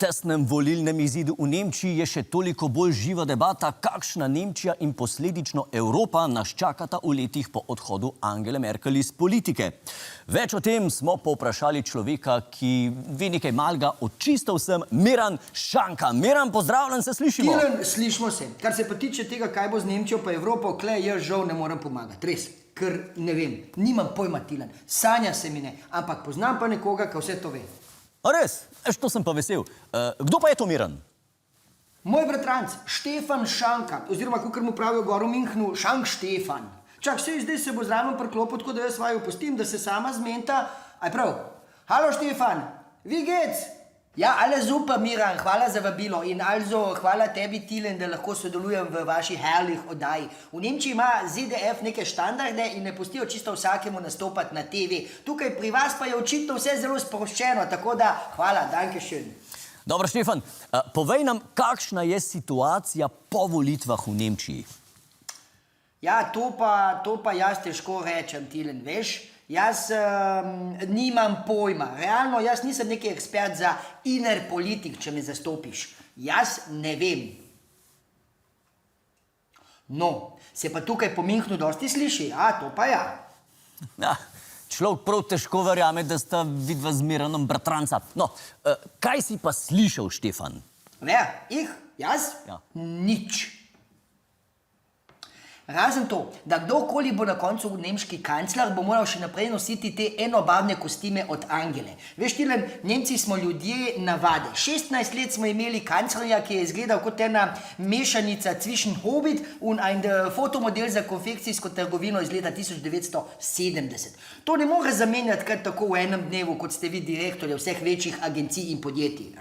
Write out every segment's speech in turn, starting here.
tesnem volilnem izidu v Nemčiji je še toliko bolj živa debata, kakšna Nemčija in posledično Evropa nas čakata v letih po odhodu Angele Merkel iz politike. Več o tem smo povprašali človeka, ki ve nekaj malega o čisto vsem, Miran Šanka. Miran, pozdravljen, se slišimo? Tilen, slišimo se. Kar se pa tiče tega, kaj bo z Nemčijo pa Evropo, kle, jaz žal ne morem pomagati. Res, ker ne vem. Nimam pojma, Tilen. Sanja se mi ne. Ampak poznam pa nekoga, ki vse to ve. A res? To sem pa vesel. Kdo pa je to Miran? Moj bratranc, Štefan Šanka, oziroma kakor mu pravijo gor v Minhnu, Šank Štefan. Čak, zdaj se bo zraven priklopil, tako da jaz vaju pustim, da se sama zmenta. Aj prav. Halo, Štefan. Wie geht's? Ja, alles super, Miran, hvala za vabilo in also hvala tebi, Tilen, da lahko sodelujem v vaši herlih oddaji. V Nemčiji ima ZDF neke standarde in ne pustijo čisto vsakemu nastopati na TV. Tukaj pri vas pa je očitno vse zelo sproščeno, tako da hvala, danke schön. Dobro, Štefan, povej nam, kakšna je situacija po volitvah v Nemčiji? Ja, to pa jaz težko rečem, Tilen, veš? Jaz nimam pojma. Realno, jaz nisem neki ekspert za inner politik, če me zastopiš. Jaz ne vem. No, se pa tukaj po Minhnu dosti sliši, to pa ja. Ja, človek prav težko verjame, da sta vidva z Miranom bratranca. No, kaj si pa slišal, Štefan? Jaz? Ja. Nič. Razen to, da kdorkoli bo na koncu nemški kancler, bo moral še naprej nositi te enobarvne kostime od Angele. Veš, Tilen, Nemci smo ljudje navade. 16 let smo imeli kanclerja, ki je izgledal kot ena mešanica zwischen Hobbit in ein fotomodel za konfekcijsko trgovino iz leta 1970. To ne more zamenjati kar tako v enem dnevu, kot ste vi direktorja vseh večjih agencij in podjetij.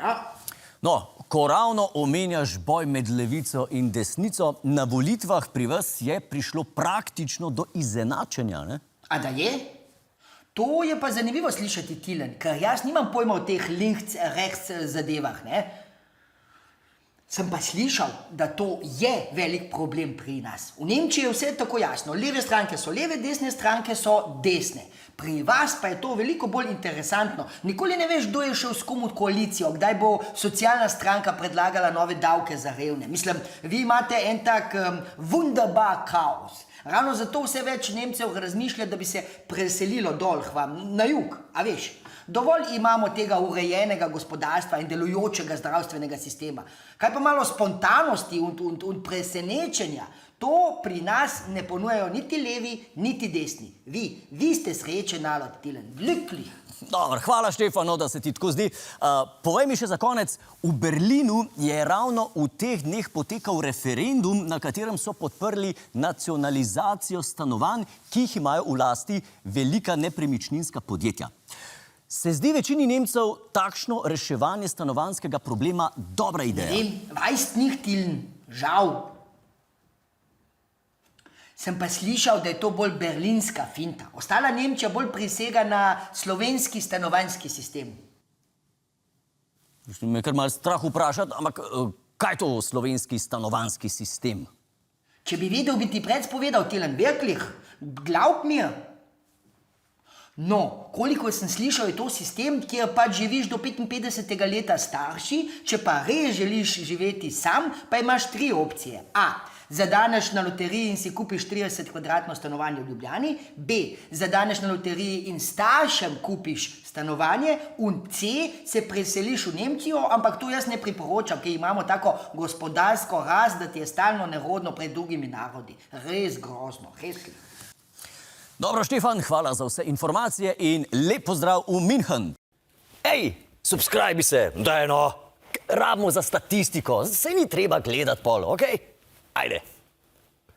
No, ko ravno omenjaš boj med levico in desnico, na volitvah pri vas je prišlo praktično do izenačenja, ne? A da je? To je pa zanimivo slišati, Tilen, ker jaz nimam pojma o teh links-rechts zadevah, ne? Sem pa slišal, da to je velik problem pri nas. V Nemčiji je vse tako jasno. Leve stranke so leve, desne stranke so desne. Pri vas pa je to veliko bolj interesantno. Nikoli ne veš, kdo je šel s kom v koalicijo, kdaj bo socialna stranka predlagala nove davke za revne. Mislim, vi imate en tak wunderbar kaos. Ravno zato vse več Nemcev razmišlja, da bi se preselilo dol k vam, na jug, a veš. Dovolj imamo tega urejenega gospodarstva in delujočega zdravstvenega sistema. Kaj pa malo spontanosti in presenečenja? To pri nas ne ponujajo niti levi, niti desni. Vi ste srečen narod, Tilen, glücklich. Dobro, hvala, Štefano, da se ti tako zdi. Povej mi še za konec, v Berlinu je ravno v teh dneh potekal referendum, na katerem so podprli nacionalizacijo stanovanj, ki jih imajo v lasti velika nepremičninska podjetja. Se zdi večini Nemcev takšno reševanje stanovanjskega problema dobra ideja? Ne vem, weißt nicht, Tilen, žal. Sem pa slišal, da je to bolj berlinska finta. Ostala Nemčija bolj prisega na slovenski stanovanjski sistem. Me kar malo strah vprašati, ampak kaj je to slovenski stanovanjski sistem? Če bi vedel, bi ti predspovedal, Tilen, wirklich, glaub mir. No, koliko sem slišal, je to sistem, kjer pač živiš do 55. leta starši, če pa res želiš živeti sam, pa imaš 3 opcije. A. Zadaneš na loteriji in si kupiš 30 kvadratno stanovanje v Ljubljani. B. Zadaneš na loteriji in staršem kupiš stanovanje. In C. Se preseliš v Nemčijo, ampak to jaz ne priporočam, ker imamo tako gospodarsko rast, da ti je stalno nerodno pred drugimi narodi. Res grozno, res. Dobro, Štefan, hvala za vse informacije in lep pozdrav v Minhen. Ej, subscribi se, daj no, rabimo za statistiko, se ni treba gledati pol, okej? Ajde.